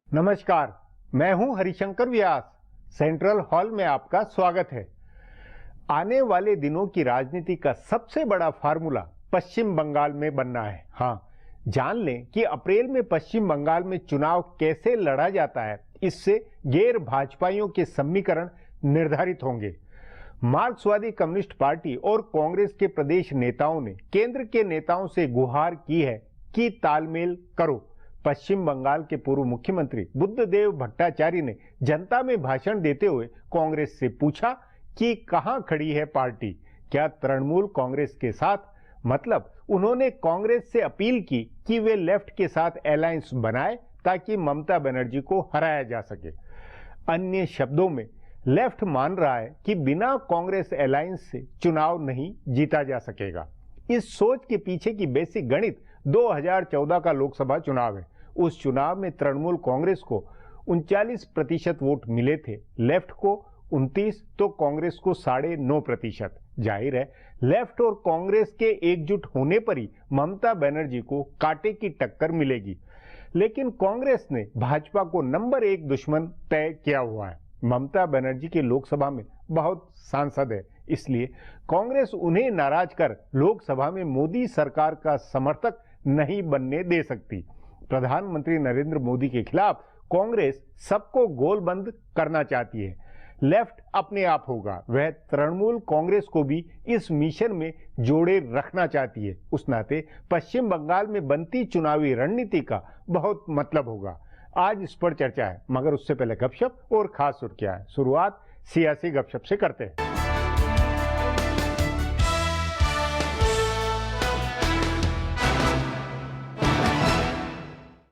नमस्कार, मैं हूं हरिशंकर व्यास। सेंट्रल हॉल में आपका स्वागत है। आने वाले दिनों की राजनीति का सबसे बड़ा फार्मूला पश्चिम बंगाल में बनना है। हाँ, जान लें कि अप्रैल में पश्चिम बंगाल में चुनाव कैसे लड़ा जाता है। इससे गैर भाजपाइयों के समीकरण निर्धारित होंगे। मार्क्सवादी कम्युनिस्ट पार्टी और कांग्रेस के प्रदेश नेताओं ने केंद्र के नेताओं से गुहार की है कि तालमेल करो। पश्चिम बंगाल के पूर्व मुख्यमंत्री बुद्धदेव भट्टाचार्य ने जनता में भाषण देते हुए कांग्रेस से पूछा कि कहां खड़ी है पार्टी, क्या तृणमूल कांग्रेस के साथ? मतलब उन्होंने कांग्रेस से अपील की कि वे लेफ्ट के साथ अलायंस बनाए ताकि ममता बनर्जी को हराया जा सके। अन्य शब्दों में लेफ्ट मान रहा है कि बिना कांग्रेस अलायंस से चुनाव नहीं जीता जा सकेगा। इस सोच के पीछे की बेसिक गणित 2014 का लोकसभा चुनाव है। उस चुनाव में तृणमूल कांग्रेस को 39% वोट मिले थे, लेफ्ट को 29 तो कांग्रेस को 9.5%। जाहिर है लेफ्ट और कांग्रेस के एकजुट होने पर ही ममता बनर्जी को कांटे की टक्कर मिलेगी। लेकिन कांग्रेस ने भाजपा को नंबर 1 दुश्मन तय किया हुआ है। ममता बनर्जी के लोकसभा में बहुत सांसद है, इसलिए कांग्रेस उन्हें नाराज कर लोकसभा में मोदी सरकार का समर्थक नहीं बनने दे सकती। प्रधानमंत्री नरेंद्र मोदी के खिलाफ कांग्रेस सबको गोलबंद करना चाहती है। लेफ्ट अपने आप होगा, वह तृणमूल कांग्रेस को भी इस मिशन में जोड़े रखना चाहती है। उस नाते पश्चिम बंगाल में बनती चुनावी रणनीति का बहुत मतलब होगा। आज इस पर चर्चा है, मगर उससे पहले गपशप और खास सुर्खियां है। शुरुआत सियासी गपशप से करते हैं।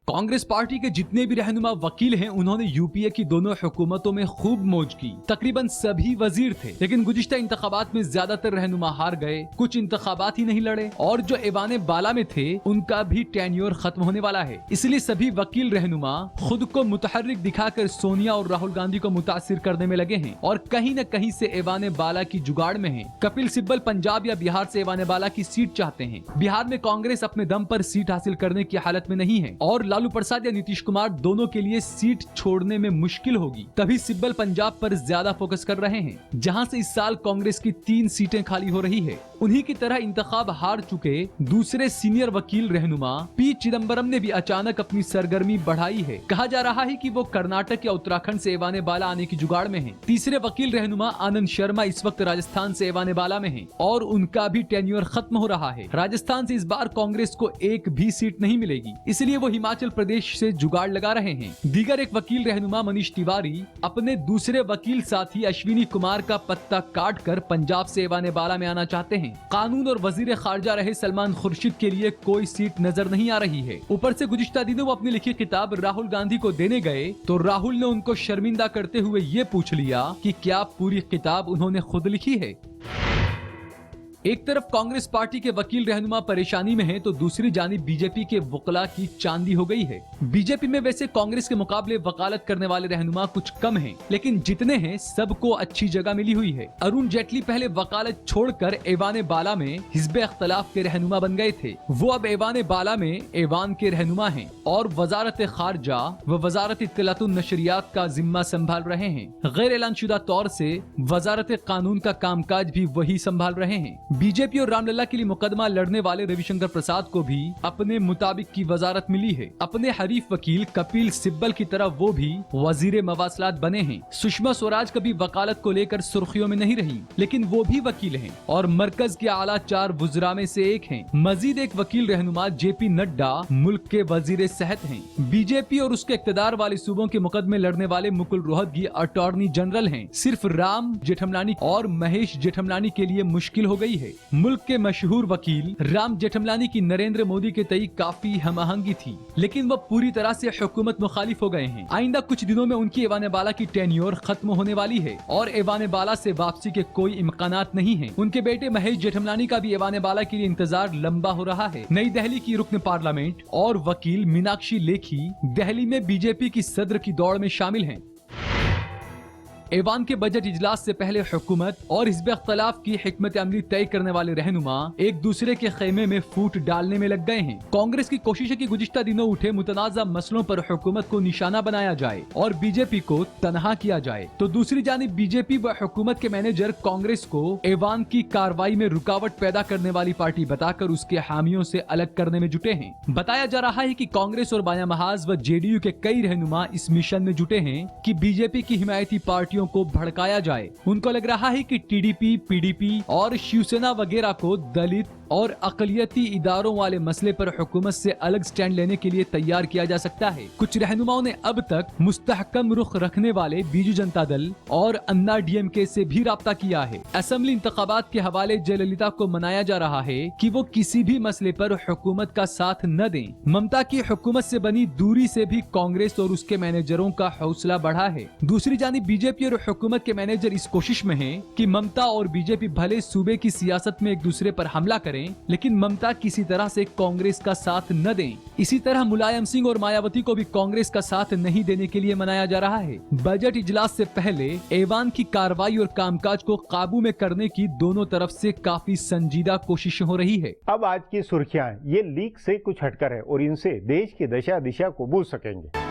कांग्रेस पार्टी के जितने भी रहनुमा वकील हैं, उन्होंने यूपीए की दोनों हुकूमतों में खूब मौज की। तकरीबन सभी वजीर थे, लेकिन गुज़िश्ता इंतखाबात में ज्यादातर रहनुमा हार गए, कुछ इंतखाबात ही नहीं लड़े और जो ऐवाने बाला में थे उनका भी टेन्योर खत्म होने वाला है। इसलिए सभी वकील रहनुमा खुद को मुतहर्रिक दिखाकर सोनिया और राहुल गांधी को मुतासिर करने में लगे हैं और कहीं न कहीं से ऐवाने बाला की जुगाड़ में है। कपिल सिब्बल पंजाब या बिहार से ऐवाने बाला की सीट चाहते हैं। बिहार में कांग्रेस अपने दम पर सीट हासिल करने की हालत में नहीं है और लालू प्रसाद या नीतीश कुमार दोनों के लिए सीट छोड़ने में मुश्किल होगी। तभी सिब्बल पंजाब पर ज्यादा फोकस कर रहे हैं, जहां से इस साल कांग्रेस की 3 सीटें खाली हो रही है। उन्हीं की तरह इंतखाब हार चुके दूसरे सीनियर वकील रहनुमा पी चिदम्बरम ने भी अचानक अपनी सरगर्मी बढ़ाई है। कहा जा रहा है कि वो कर्नाटक या उत्तराखंड से ऐवाने बाला आने की जुगाड़ में हैं। तीसरे वकील रहनुमा आनंद शर्मा इस वक्त राजस्थान से ऐवाने बाला में हैं और उनका भी टेन्योर खत्म हो रहा है। राजस्थान से इस बार कांग्रेस को एक भी सीट नहीं मिलेगी, इसलिए वो हिमाचल प्रदेश से जुगाड़ लगा रहे हैं। दीगर एक वकील रहनुमा मनीष तिवारी अपने दूसरे वकील साथी अश्विनी कुमार का पत्ता काट कर पंजाब से ऐवाने बाला में आना चाहते हैं। कानून और वजीर खारजा रहे सलमान खुर्शीद के लिए कोई सीट नजर नहीं आ रही है। ऊपर से गुज़िश्ता दिनों वो अपनी लिखी किताब राहुल गांधी को देने गए तो राहुल ने उनको शर्मिंदा करते हुए ये पूछ लिया कि क्या पूरी किताब उन्होंने खुद लिखी है। एक तरफ कांग्रेस पार्टी के वकील रहनुमा परेशानी में हैं, तो दूसरी जानिब बीजेपी के वकला की चांदी हो गई है। बीजेपी में वैसे कांग्रेस के मुकाबले वकालत करने वाले रहनुमा कुछ कम हैं, लेकिन जितने हैं सबको अच्छी जगह मिली हुई है। अरुण जेटली पहले वकालत छोड़कर ऐवाने बाला में हिज़्ब इख्तिलाफ के रहनुमा बन गए थे। वो अब ऐवाने बाला में ऐवान के रहनुमा हैं और वजारत खारजा व वजारत इत्तलातुन नशरियात का जिम्मा संभाल रहे हैं। गैर ऐलानशुदा तौर से वजारत कानून का कामकाज भी वही संभाल रहे हैं। बीजेपी और रामलला के लिए मुकदमा लड़ने वाले रविशंकर प्रसाद को भी अपने मुताबिक की वजारत मिली है। अपने हरीफ वकील कपिल सिब्बल की तरह वो भी वजीर मवासलात बने हैं। सुषमा स्वराज कभी वकालत को लेकर सुर्खियों में नहीं रही, लेकिन वो भी वकील हैं और मरकज के आला 4 वुज़रा में से एक हैं। मजीद एक वकील रहनुमा जेपी नड्डा मुल्क के वजीर सेहत हैं। बीजेपी और उसके इक़्तिदार वाले सूबों के मुकदमे लड़ने वाले मुकुल रोहतगी अटॉर्नी जनरल हैं। सिर्फ राम जेठमलानी और महेश जेठमलानी के लिए मुश्किल हो गई है। मुल्क के मशहूर वकील राम जेठमलानी की नरेंद्र मोदी के तई काफी हमआहंगी थी, लेकिन वो पूरी तरह से हुकूमत मुखालिफ हो गए हैं। आइंदा कुछ दिनों में उनकी ऐवाने बाला की टेन्योर खत्म होने वाली है और ऐवाने बाला से वापसी के कोई इम्कानात नहीं है। उनके बेटे महेश जेठमलानी का भी ऐवाने बाला के लिए इंतजार लंबा हो रहा है। नई दिल्ली की रुकन पार्लियामेंट और वकील मीनाक्षी लेखी दिल्ली में बीजेपी की सदर की दौड़ में शामिल हैं। ऐवान के बजट इजलास से पहले हुकूमत और हिज़्ब इख्तिलाफ की हिकमत अमली तय करने वाले रहनुमा एक दूसरे के खेमे में फूट डालने में लग गए हैं। कांग्रेस की कोशिश है कि गुज़िश्ता दिनों उठे मुतनाज़ा मसलों पर हुकूमत को निशाना बनाया जाए और बीजेपी को तनहा किया जाए, तो दूसरी जानिब बीजेपी व हुकूमत के मैनेजर कांग्रेस को ऐवान की कार्रवाई में रुकावट पैदा करने वाली पार्टी बताकर उसके हामियों से अलग करने में जुटे हैं। बताया जा रहा है कि कांग्रेस और बायां महाज व जेडीयू के कई रहनुमा इस मिशन में जुटे हैं कि बीजेपी की हिमायती पार्टियों को भड़काया जाए। उनको लग रहा है कि टीडीपी, पीडीपी और शिवसेना वगैरह को दलित और अकलियती इदारों वाले मसले पर हुकूमत से अलग स्टैंड लेने के लिए तैयार किया जा सकता है। कुछ रहनुमाओं ने अब तक मुस्तहकम रुख रखने वाले बीजू जनता दल और अन्ना डीएमके से भी राब्ता किया है। असेंबली इंतखाबात के हवाले जयललिता को मनाया जा रहा है कि वो किसी भी मसले पर हुकूमत का साथ न दें। ममता की हुकूमत से बनी दूरी से भी कांग्रेस और उसके मैनेजरों का हौसला बढ़ा है। दूसरी जानिब बीजेपी और हुकूमत के मैनेजर इस कोशिश में हैं कि ममता और बीजेपी भले सूबे की सियासत में एक दूसरे पर हमला करें, लेकिन ममता किसी तरह से कांग्रेस का साथ न दें। इसी तरह मुलायम सिंह और मायावती को भी कांग्रेस का साथ नहीं देने के लिए मनाया जा रहा है। बजट इजलास से पहले ऐवान की कार्रवाई और कामकाज को काबू में करने की दोनों तरफ से काफी संजीदा कोशिश हो रही है। अब आज की सुर्खियां ये लीक से कुछ हटकर है और इनसे देश की दशा दिशा को बूझ सकेंगे।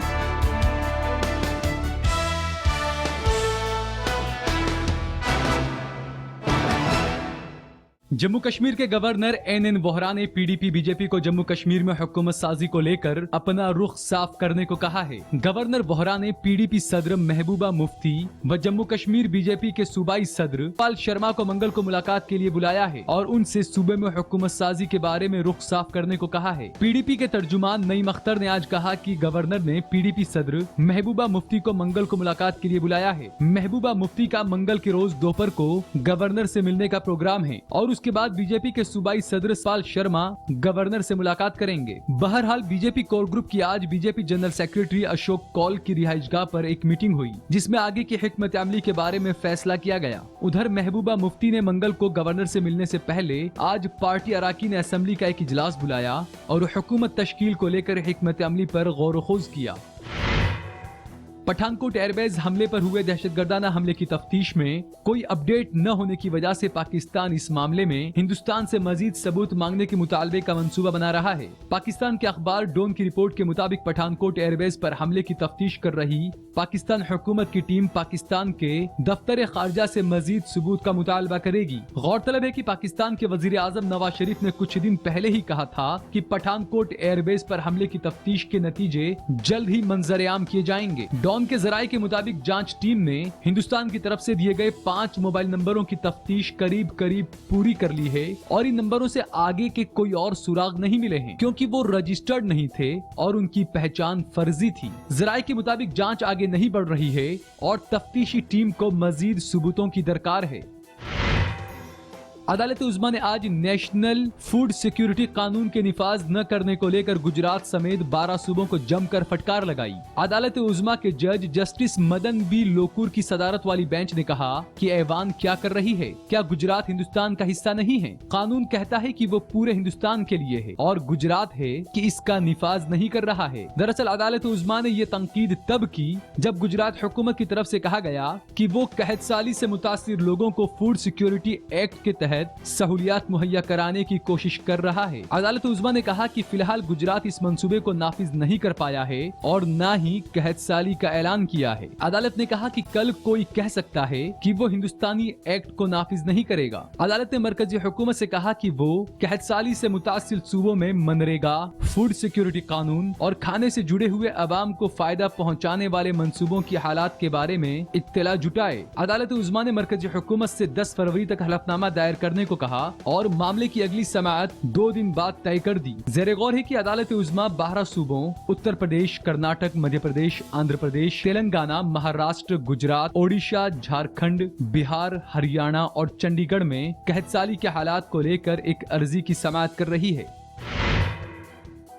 जम्मू कश्मीर के गवर्नर एन वोहरा ने पीडीपी बीजेपी को जम्मू कश्मीर में हुकूमत साजी को लेकर अपना रुख साफ करने को कहा है। गवर्नर वोहरा ने पीडीपी सदर महबूबा मुफ्ती व जम्मू कश्मीर बीजेपी के सूबाई सदर पाल शर्मा को मंगल को मुलाकात के लिए बुलाया है और उनसे सूबे में हुकूमत साजी के बारे में रुख साफ करने को कहा है। पीडीपी के तर्जुमान नईम अख्तर ने आज कहा कि गवर्नर ने पीडीपी सदर महबूबा मुफ्ती को मंगल को मुलाकात के लिए बुलाया है। महबूबा मुफ्ती का मंगल के रोज दोपहर को गवर्नर से मिलने का प्रोग्राम है और उसके बाद बीजेपी के सूबाई सदर पाल शर्मा गवर्नर से मुलाकात करेंगे। बहरहाल बीजेपी कोर ग्रुप की आज BJP general secretary Ashok Kaul की रिहाइशगाह पर एक मीटिंग हुई, जिसमें आगे की हिकमत अमली के बारे में फैसला किया गया। उधर महबूबा मुफ्ती ने मंगल को गवर्नर से मिलने से पहले आज पार्टी अराकीन ने असेंबली का एक इजलास बुलाया और हुकूमत तश्कील को लेकर हिकमत अमली पर गौर खोज किया। पठानकोट एयरबेस हमले पर हुए दहशतगर्दाना हमले की तफ्तीश में कोई अपडेट न होने की वजह से पाकिस्तान इस मामले में हिंदुस्तान से मजीद सबूत मांगने के मुतालबे का मंसूबा बना रहा है। पाकिस्तान के अखबार डॉन की रिपोर्ट के मुताबिक पठानकोट एयरबेस पर हमले की तफ्तीश कर रही पाकिस्तान हुकूमत की टीम पाकिस्तान के दफ्तर खारजा से मजीद सबूत का मुतालबा करेगी। गौरतलब है कि पाकिस्तान के वजीर आजम नवाज शरीफ ने कुछ दिन पहले ही कहा था कि पठानकोट एयरबेस पर हमले की तफ्तीश के नतीजे जल्द ही मंजर-ए-आम किए जाएंगे। डॉन के जराये के मुताबिक जांच टीम ने हिंदुस्तान की तरफ से दिए गए 5 मोबाइल नंबरों की तफ्तीश करीब करीब पूरी कर ली है और इन नंबरों से आगे के कोई और सुराग नहीं मिले हैं, क्योंकि वो रजिस्टर्ड नहीं थे और उनकी पहचान फर्जी थी। जराये के मुताबिक जांच आगे नहीं बढ़ रही है और तफ्तीशी टीम को मजीद सबूतों की दरकार है। अदालत उज़्मा ने आज नेशनल फूड सिक्योरिटी कानून के निफाज न करने को लेकर गुजरात समेत 12 सूबों को जमकर फटकार लगाई। अदालत उज़्मा के जज जस्टिस मदन बी लोकुर की सदारत वाली बेंच ने कहा कि ऐवान क्या कर रही है, क्या गुजरात हिंदुस्तान का हिस्सा नहीं है? कानून कहता है कि वो पूरे हिंदुस्तान के लिए है और गुजरात है कि इसका निफाज नहीं कर रहा है। दरअसल अदालत उज़्मा ने ये तंकीद तब की जब गुजरात हुकूमत की तरफ से कहा गया कि वो कहत साली से मुतासिर लोगों को फूड सिक्योरिटी एक्ट के तहत सहूलियात मुहैया कराने की कोशिश कर रहा है। अदालत उज़्मा ने कहा कि फिलहाल गुजरात इस मंसूबे को नाफिज नहीं कर पाया है और न ही कहत साली का ऐलान किया है। अदालत ने कहा कि कल कोई कह सकता है कि वो हिंदुस्तानी एक्ट को नाफिज नहीं करेगा। अदालत ने मरकजी हुकूमत से कहा कि वो कहत साली से मुतासिर सूबों में मनरेगा, फूड सिक्योरिटी कानून और खाने से जुड़े हुए अवाम को फायदा पहुँचाने वाले मंसूबों की हालात के बारे में इत्तला जुटाए। अदालत उज़्मा ने मरकजी हुकूमत से 10 फरवरी तक हलफनामा दायर करने को कहा और मामले की अगली समाअत 2 दिन बाद तय कर दी। ज़ेरे गौर है कि अदालत उज़्मा 12 सूबों उत्तर प्रदेश, कर्नाटक, मध्य प्रदेश, आंध्र प्रदेश, तेलंगाना, महाराष्ट्र, गुजरात, ओडिशा, झारखंड, बिहार, हरियाणा और चंडीगढ़ में कहत साली के हालात को लेकर एक अर्जी की समाअत कर रही है।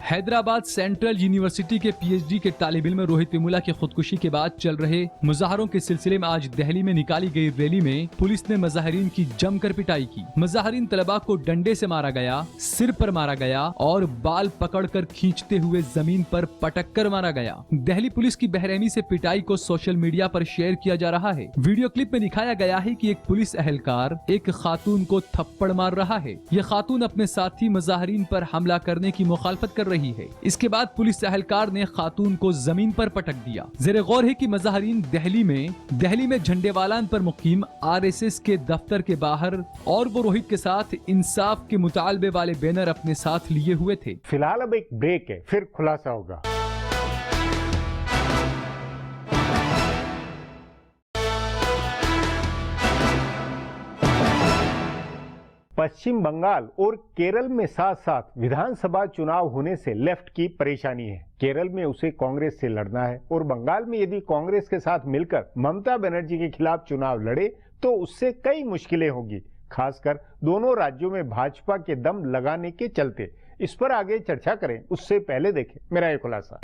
हैदराबाद सेंट्रल यूनिवर्सिटी के पीएचडी के तालिब इल्म रोहित वेमुला की खुदकुशी के बाद चल रहे मुजाहरों के सिलसिले में आज दिल्ली में निकाली गई रैली में पुलिस ने मुजाहिरीन की जमकर पिटाई की। मुजाहिरीन तलबा को डंडे से मारा गया, सिर पर मारा गया और बाल पकड़कर खींचते हुए जमीन पर पटक कर मारा गया। दिल्ली पुलिस की बेरहमी से पिटाई को सोशल मीडिया पर शेयर किया जा रहा है। वीडियो क्लिप में दिखाया गया है कि एक पुलिस अहलकार एक खातून को थप्पड़ मार रहा है। यह खातून अपने साथी मुजाहिरीन पर हमला करने की मुखालफत कर रही है। इसके बाद पुलिस अहलकार ने खातून को जमीन पर पटक दिया। ज़ेरे गौर है कि मुजाहिरीन दिल्ली में झंडेवालान पर मुकीम आरएसएस के दफ्तर के बाहर और वो रोहित के साथ इंसाफ के मुतालबे वाले बैनर अपने साथ लिए हुए थे। फिलहाल अब एक ब्रेक है, फिर खुलासा होगा। पश्चिम बंगाल और केरल में साथ साथ विधानसभा चुनाव होने से लेफ्ट की परेशानी है। केरल में उसे कांग्रेस से लड़ना है और बंगाल में यदि कांग्रेस के साथ मिलकर ममता बनर्जी के खिलाफ चुनाव लड़े तो उससे कई मुश्किलें होगी, खासकर दोनों राज्यों में भाजपा के दम लगाने के चलते। इस पर आगे चर्चा करें, उससे पहले देखें मेरा ये खुलासा।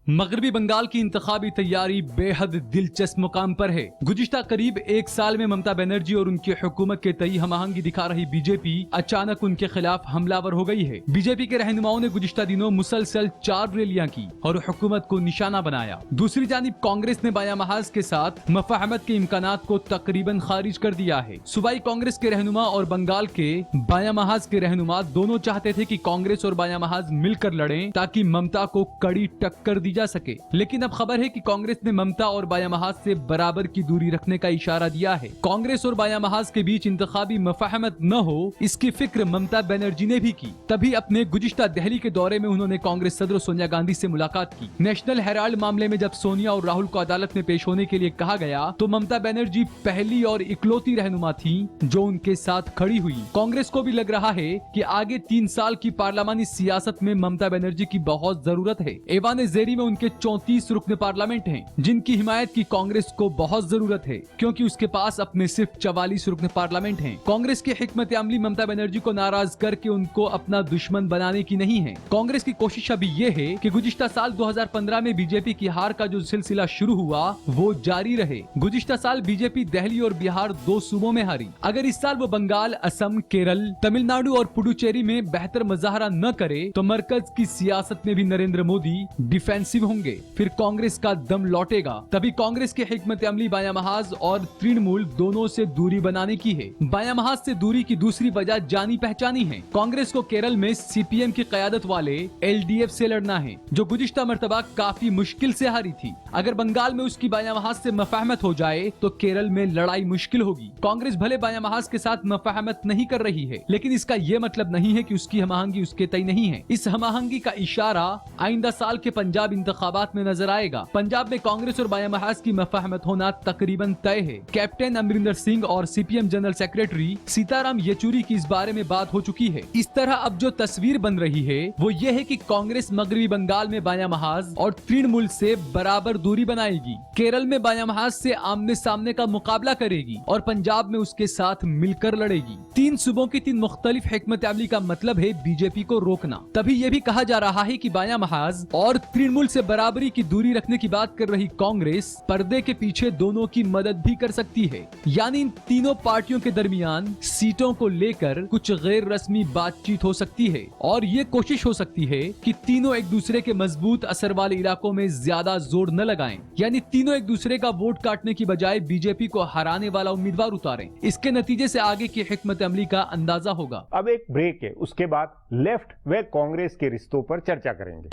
मगरबी बंगाल की इंतखाबी तैयारी बेहद दिलचस्प मुकाम पर है। गुज़िश्ता करीब एक साल में ममता बनर्जी और उनकी हुकूमत के तई हमआहंगी दिखा रही बीजेपी अचानक उनके खिलाफ हमलावर हो गई है। बीजेपी के रहनुमाओं ने गुज़िश्ता दिनों मुसलसल 4 रैलियां की और हुकूमत को निशाना बनाया। दूसरी जानिब कांग्रेस ने बायां महाज के साथ मफाहमत के इम्कानात को तकरीबन खारिज कर दिया है। सूबाई कांग्रेस के रहनुमा और बंगाल के बायां महाज के रहनुमा दोनों चाहते थे कि कांग्रेस और बायां महाज मिलकर लड़ें ताकि ममता को कड़ी टक्कर दी जा सके। लेकिन अब खबर है कि कांग्रेस ने ममता और बायां महाज से बराबर की दूरी रखने का इशारा दिया है। कांग्रेस और बायां महाज के बीच इंतखाबी मफाहमत न हो, इसकी फिक्र ममता बनर्जी ने भी की। तभी अपने गुज़िश्ता दिल्ली के दौरे में उन्होंने कांग्रेस सदर सोनिया गांधी से मुलाकात की। नेशनल हेराल्ड मामले में जब सोनिया और राहुल को अदालत में पेश होने के लिए कहा गया तो ममता बनर्जी पहली और इकलौती रहनुमा थी जो उनके साथ खड़ी हुई। कांग्रेस को भी लग रहा है कि आगे 3 साल की पार्लियामानी सियासत में ममता बनर्जी की बहुत जरूरत है। एवान ज़ेरी में उनके 34 रुकन पार्लियामेंट हैं, जिनकी हिमायत की कांग्रेस को बहुत जरूरत है क्योंकि उसके पास अपने सिर्फ 44 रुकन पार्लियामेंट हैं। कांग्रेस की हिकमत अमली ममता बनर्जी को नाराज करके उनको अपना दुश्मन बनाने की नहीं है। कांग्रेस की कोशिश अभी ये है कि गुज़िश्ता साल 2015 में बीजेपी की हार का जो सिलसिला शुरू हुआ वो जारी रहे। गुज़िश्ता साल बीजेपी दिल्ली और बिहार 2 सूबों में हारी। अगर इस साल वो बंगाल, असम, केरल, तमिलनाडु और पुडुचेरी में बेहतर मुजाहरा न करे तो मरकज की सियासत में भी नरेंद्र मोदी डिफेंसिव होंगे, फिर कांग्रेस का दम लौटेगा। तभी कांग्रेस की हिकमत अमली बायां महाज और तृणमूल दोनों से दूरी बनाने की है। बायां महाज से दूरी की दूसरी वजह जानी पहचानी है। कांग्रेस को केरल में सीपीएम की क़यादत वाले एलडीएफ से लड़ना है जो गुज़िश्ता मर्तबा काफी मुश्किल से हारी थी। अगर बंगाल में उसकी बायां महाज से मफाहमत हो जाए तो केरल में लड़ाई मुश्किल होगी। कांग्रेस भले बायां महाज के साथ मफाहमत नहीं कर रही है, लेकिन इसका यह मतलब नहीं है कि उसकी हमआहंगी उसके तय नहीं है। इस हमआहंगी का इशारा आइंदा साल के पंजाब इंतखाबात में नजर आएगा। पंजाब में कांग्रेस और बायां महाज की मफाहमत होना तकरीबन तय है। कैप्टन अमरिंदर सिंह और CPM general secretary Sitaram Yechury की इस बारे में बात हो चुकी है। इस तरह अब जो तस्वीर बन रही है वो ये है कि कांग्रेस मगरबी बंगाल में बायां महाज और तृणमूल से बराबर दूरी बनाएगी, केरल में बायां महाज से आमने सामने का मुकाबला करेगी और पंजाब में उसके साथ मिलकर लड़ेगी। 3 सूबों की 3 मुख्तलिफ हिकमत अमली का मतलब है बीजेपी को रोकना। तभी ये भी कहा जा रहा है कि बायां महाज और तृणमूल से बराबरी की दूरी रखने की बात कर रही कांग्रेस पर्दे के पीछे दोनों की मदद भी कर सकती है। यानी इन तीनों पार्टियों के दरमियान सीटों को लेकर कुछ गैर रस्मी बातचीत हो सकती है और ये कोशिश हो सकती है कि तीनों एक दूसरे के मजबूत असर वाले इलाकों में ज्यादा जोर न लगाएं। यानी तीनों एक दूसरे का वोट काटने की बजाय बीजेपी को हराने वाला उम्मीदवार उतारें। इसके नतीजे से आगे की हिकमत अमली का अंदाजा होगा। अब एक ब्रेक है, उसके बाद लेफ्ट व कांग्रेस के रिश्तों पर चर्चा करेंगे।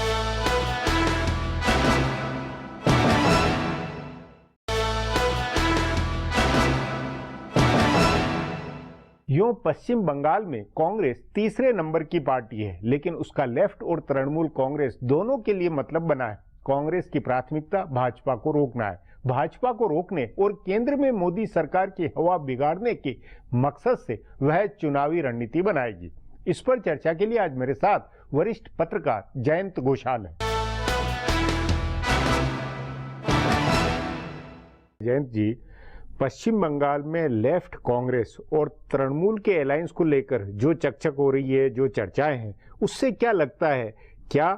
यूं पश्चिम बंगाल में कांग्रेस तीसरे नंबर की पार्टी है, लेकिन उसका लेफ्ट और तृणमूल कांग्रेस दोनों के लिए मतलब बना है। कांग्रेस की प्राथमिकता भाजपा को रोकना है। भाजपा को रोकने और केंद्र में मोदी सरकार की हवा बिगाड़ने के मकसद से वह चुनावी रणनीति बनाएगी। इस पर चर्चा के लिए आज मेरे साथ वरिष्ठ पत्रकार जयंत घोषाल है। जयंत जी, पश्चिम बंगाल में लेफ्ट कांग्रेस और तृणमूल के अलायंस को लेकर जो चकचक हो रही है, जो चर्चाएं हैं, उससे क्या लगता है, क्या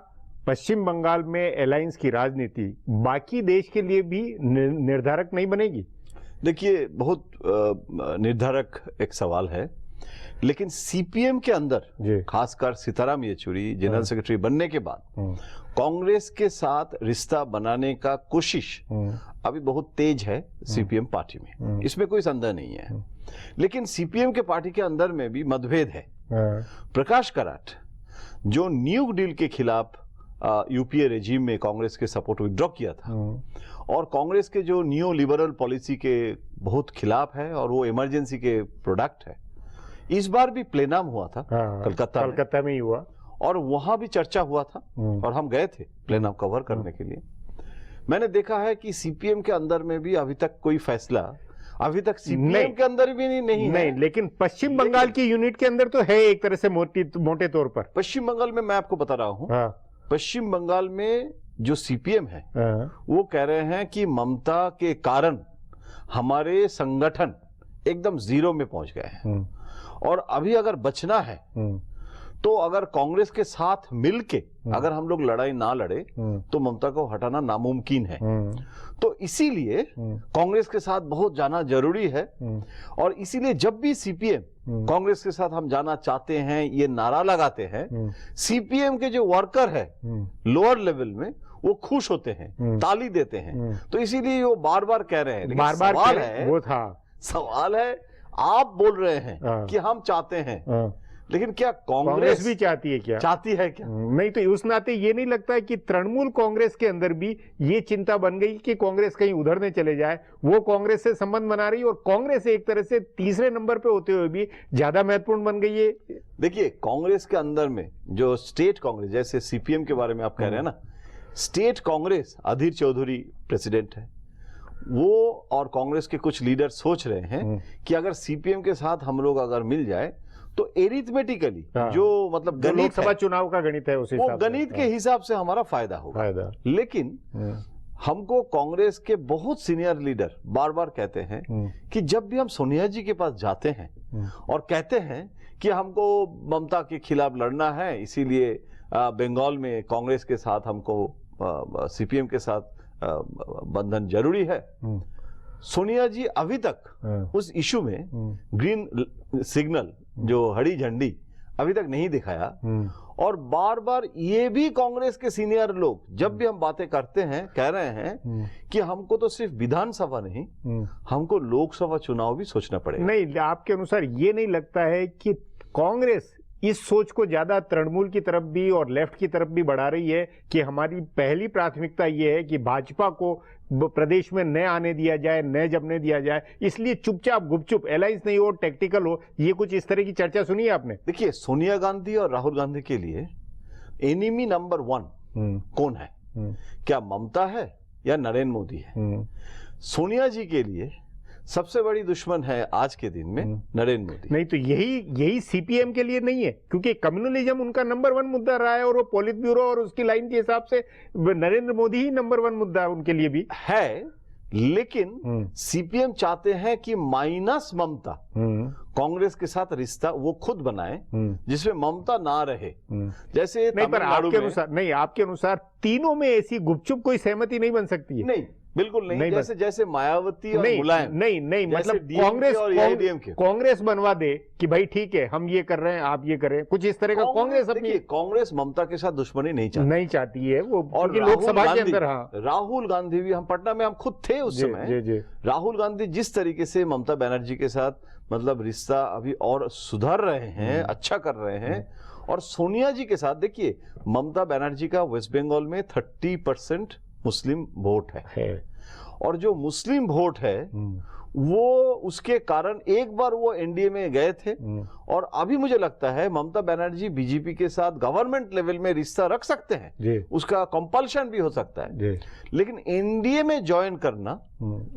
पश्चिम बंगाल में अलायंस की राजनीति बाकी देश के लिए भी निर्धारक नहीं बनेगी? देखिए, बहुत निर्धारक एक सवाल है, लेकिन सीपीएम के अंदर खासकर सीताराम येचुरी जनरल सेक्रेटरी बनने के बाद कांग्रेस के साथ रिश्ता बनाने का कोशिश अभी बहुत तेज है सीपीएम पार्टी में, इसमें कोई संदेह नहीं है। लेकिन सीपीएम के पार्टी के अंदर में भी मतभेद है। प्रकाश कराट जो न्यू डील के खिलाफ यूपीए रेजिम में कांग्रेस के सपोर्ट विड्रॉ किया था और कांग्रेस के जो न्यू लिबरल पॉलिसी के बहुत खिलाफ है और वो इमरजेंसी के प्रोडक्ट है, इस बार भी प्लेनाम हुआ था कलकत्ता में ही हुआ और वहां भी चर्चा हुआ था और हम गए थे प्लेनाम कवर करने के लिए। मैंने देखा है कि सीपीएम के अंदर में भी अभी तक कोई फैसला अभी तक सीपीएम के अंदर भी नहीं है। लेकिन पश्चिम बंगाल की यूनिट के अंदर तो है एक तरह से मोटे तौर पर। पश्चिम बंगाल में मैं आपको बता रहा हूं, पश्चिम बंगाल में जो सीपीएम है वो कह रहे हैं कि ममता के कारण हमारे संगठन एकदम जीरो में पहुंच गए हैं और अभी अगर बचना है तो अगर कांग्रेस के साथ मिलके अगर हम लोग लड़ाई ना लड़े तो ममता को हटाना नामुमकिन है। तो इसीलिए कांग्रेस के साथ बहुत जाना जरूरी है और इसीलिए जब भी सीपीएम कांग्रेस के साथ हम जाना चाहते हैं, ये नारा लगाते हैं, सीपीएम के जो वर्कर है लोअर लेवल में वो खुश होते हैं, ताली देते हैं। तो इसीलिए वो बार बार कह रहे हैं, बार सवाल है आप बोल रहे हैं कि हम चाहते हैं, लेकिन क्या कांग्रेस भी चाहती है? क्या चाहती है? क्या नहीं? तो उस नाते ये नहीं लगता है कि तृणमूल कांग्रेस के अंदर भी ये चिंता बन गई कि कांग्रेस कहीं उधरने चले जाए, वो कांग्रेस से संबंध बना रही है और कांग्रेस एक तरह से तीसरे नंबर पे होते हुए भी ज्यादा महत्वपूर्ण बन गई है। देखिए, कांग्रेस के अंदर में जो स्टेट कांग्रेस, जैसे सीपीएम के बारे में आप कह रहे हैं ना, स्टेट कांग्रेस अधीर चौधरी प्रेसिडेंट है, वो और कांग्रेस के कुछ लीडर सोच रहे हैं कि अगर सीपीएम के साथ हम लोग अगर मिल जाए तो एरिथमेटिकली जो मतलब गणित, लोकसभा चुनाव का गणित है, उस हिसाब वो गणित के हिसाब से हमारा फायदा होगा। लेकिन हमको कांग्रेस के बहुत सीनियर लीडर बार बार कहते हैं कि जब भी हम सोनिया जी के पास जाते हैं और कहते हैं कि हमको ममता के खिलाफ लड़ना है, इसीलिए बंगाल में कांग्रेस के साथ हमको सीपीएम के साथ बंधन जरूरी है, सोनिया जी अभी तक उस इशू में ग्रीन सिग्नल, जो हरी झंडी, अभी तक नहीं दिखाया। और बार बार ये भी कांग्रेस के सीनियर लोग जब भी हम बातें करते हैं कह रहे हैं कि हमको तो सिर्फ विधानसभा नहीं, हमको लोकसभा चुनाव भी सोचना पड़ेगा। नहीं, आपके अनुसार ये नहीं लगता है कि कांग्रेस इस सोच को ज्यादा तृणमूल की तरफ भी और लेफ्ट की तरफ भी बढ़ा रही है कि हमारी पहली प्राथमिकता ये है कि भाजपा को प्रदेश में न आने दिया जाए, न जमने दिया जाए, इसलिए चुपचाप गुपचुप अलायंस नहीं हो, टैक्टिकल हो, ये कुछ इस तरह की चर्चा सुनी है आपने? देखिए, सोनिया गांधी और राहुल गांधी के लिए एनिमी नंबर 1 कौन है? क्या ममता है या नरेंद्र मोदी है? सोनिया जी के लिए सबसे बड़ी दुश्मन है आज के दिन में नरेंद्र मोदी। नहीं, तो यही सीपीएम के लिए नहीं है, क्योंकि कम्युनलिज्म उनका नंबर 1 मुद्दा रहा है और वो पॉलिट ब्यूरो और उसकी लाइन के हिसाब से नरेंद्र मोदी ही नंबर 1 मुद्दा उनके लिए भी है। लेकिन सीपीएम चाहते हैं कि माइनस ममता कांग्रेस के साथ रिश्ता वो खुद बनाए जिसमें ममता ना रहे। जैसे नहीं, पर आपके अनुसार तीनों में ऐसी गुपचुप कोई सहमति नहीं बन सकती है? नहीं, बिल्कुल नहीं। जैसे मायावती और मुलायम, नहीं मतलब कांग्रेस बनवा दे कि भाई ठीक है, हम ये कर रहे हैं, आप ये करें, कुछ इस तरह का कांग्रेस ममता के साथ दुश्मनी नहीं चाहती है वो, और लोकसभा के अंदर राहुल गांधी भी, हम पटना में हम खुद थे उस समय, राहुल गांधी जिस तरीके से ममता बनर्जी के साथ मतलब रिश्ता अभी और सुधार रहे हैं, अच्छा कर रहे हैं। और सोनिया जी के साथ देखिए, ममता बनर्जी का वेस्ट बंगाल में 30% मुस्लिम वोट है और जो मुस्लिम वोट है वो उसके कारण एक बार वो एनडीए में गए थे और अभी मुझे लगता है ममता बनर्जी बीजेपी के साथ गवर्नमेंट लेवल में रिश्ता रख सकते हैं, उसका कंपल्शन भी हो सकता है, लेकिन एनडीए में ज्वाइन करना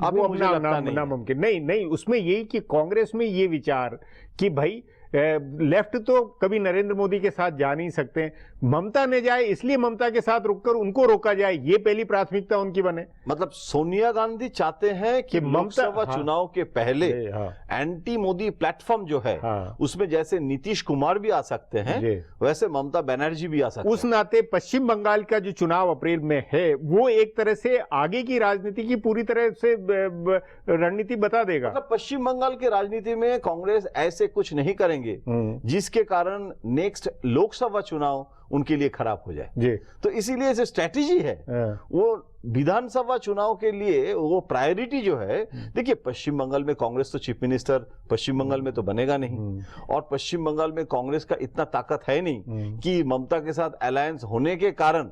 अभी मुझे लगता नहीं नामुमकिन। नहीं, उसमें यही कि कांग्रेस में ये विचार कि भाई लेफ्ट तो कभी नरेंद्र मोदी के साथ जा नहीं सकते, ममता ने जाए इसलिए ममता के साथ रुककर उनको रोका जाए, ये पहली प्राथमिकता उनकी बने। मतलब सोनिया गांधी चाहते हैं कि लोकसभा चुनाव के पहले एंटी मोदी प्लेटफॉर्म जो है उसमें जैसे नीतीश कुमार भी आ सकते हैं वैसे ममता बनर्जी भी आ सकते हैं। उस नाते पश्चिम बंगाल का जो चुनाव अप्रैल में है वो एक तरह से आगे की राजनीति की पूरी तरह से रणनीति बता देगा। मतलब पश्चिम बंगाल की राजनीति में कांग्रेस ऐसे कुछ नहीं करेंगे जिसके कारण नेक्स्ट लोकसभा चुनाव उनके लिए खराब हो जाए। तो इसीलिए जो स्ट्रेटेजी है वो विधानसभा चुनाव के लिए वो प्रायोरिटी जो है, देखिए पश्चिम बंगाल में कांग्रेस तो चीफ मिनिस्टर पश्चिम बंगाल में तो बनेगा नहीं, और पश्चिम बंगाल में कांग्रेस का इतना ताकत है नहीं कि ममता के साथ अलायंस होने के कारण,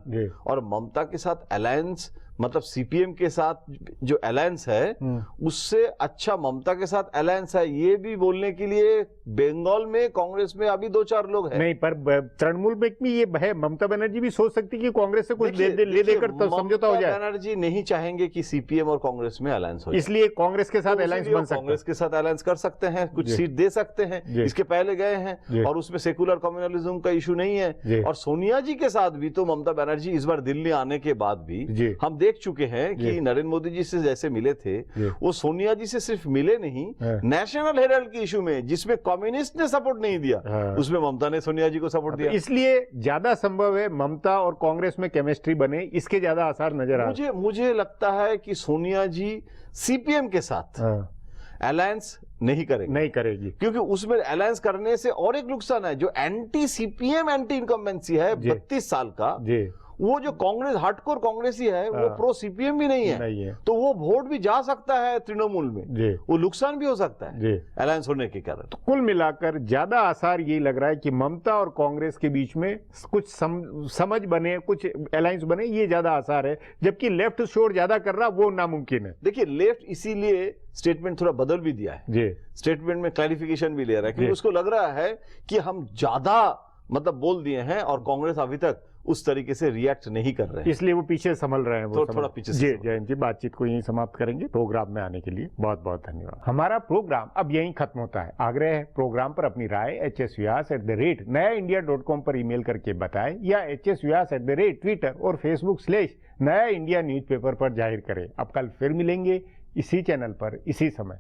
और ममता के साथ अलायंस मतलब सीपीएम के साथ जो अलायंस है उससे अच्छा ममता के साथ अलायंस है, ये भी बोलने के लिए बंगाल में कांग्रेस में अभी 2-4 लोग हैं। नहीं, पर तृणमूल में भी ये है, ममता बनर्जी भी सोच सकती कि कांग्रेस से कुछ ले देकर तो समझौता हो जाए। बनर्जी नहीं चाहेंगे कि सीपीएम और कांग्रेस में अलायंस हो, इसलिए कांग्रेस के साथ अलायंस बन सकता है। कांग्रेस के साथ अलायंस कर सकते हैं, कुछ सीट दे सकते हैं, इसके पहले गए हैं और उसमें सेकुलर कम्युनलिज्म का इशू नहीं है। और सोनिया जी के साथ भी तो ममता बनर्जी इस बार दिल्ली आने के बाद भी हम देख चुके हैं कि नरेंद्र मोदी जी से जैसे मिले थे वो सोनिया जी से सिर्फ मिले नहीं, नेशनल हेराल्ड के इशू में जिसमें कम्युनिस्ट ने सपोर्ट नहीं दिया उसमें ममता ने सोनिया जी को सपोर्ट दिया। इसलिए ज्यादा संभव है ममता और कांग्रेस में केमिस्ट्री बने, इसके ज्यादा आसार नजर आ रहे हैं। मुझे लगता है कि सोनिया जी सीपीएम के साथ अलायंस नहीं करेगी, क्योंकि उसमें अलायंस करने से और एक नुकसान है, जो एंटी सीपीएम एंटी इनकम्बेंसी है 32 साल का, वो जो कांग्रेस हार्डकोर कांग्रेसी है वो प्रो सीपीएम भी नहीं है, तो वो वोट भी जा सकता है तृणमूल में, वो नुकसान भी हो सकता है अलायंस होने के कारण। तो कुल मिलाकर ज्यादा आसार ये लग रहा है कि ममता और कांग्रेस के बीच में कुछ समझ बने, कुछ अलायंस बने, ये ज्यादा आसार है, जबकि लेफ्ट शोर ज्यादा कर रहा वो नामुमकिन है। देखिए लेफ्ट इसीलिए स्टेटमेंट थोड़ा बदल भी दिया है, स्टेटमेंट में क्लैरिफिकेशन भी ले रहा है, क्योंकि उसको लग रहा है कि हम ज्यादा मतलब बोल दिए हैं और कांग्रेस अभी तक उस तरीके से रिएक्ट नहीं कर रहे हैं, इसलिए वो पीछे संभल रहे हैं। वो थोड़ा पीछे जी जयंत जी, बातचीत को यहीं समाप्त करेंगे। प्रोग्राम में आने के लिए बहुत बहुत धन्यवाद। हमारा प्रोग्राम अब यहीं खत्म होता है। आग्रह है प्रोग्राम पर अपनी राय hsvyas@nayaindia.com पर ईमेल करके बताएं या hsvyas@Twitter और Facebook/नया इंडिया न्यूज़पेपर पर जाहिर करें। अब कल फिर मिलेंगे इसी चैनल पर इसी समय।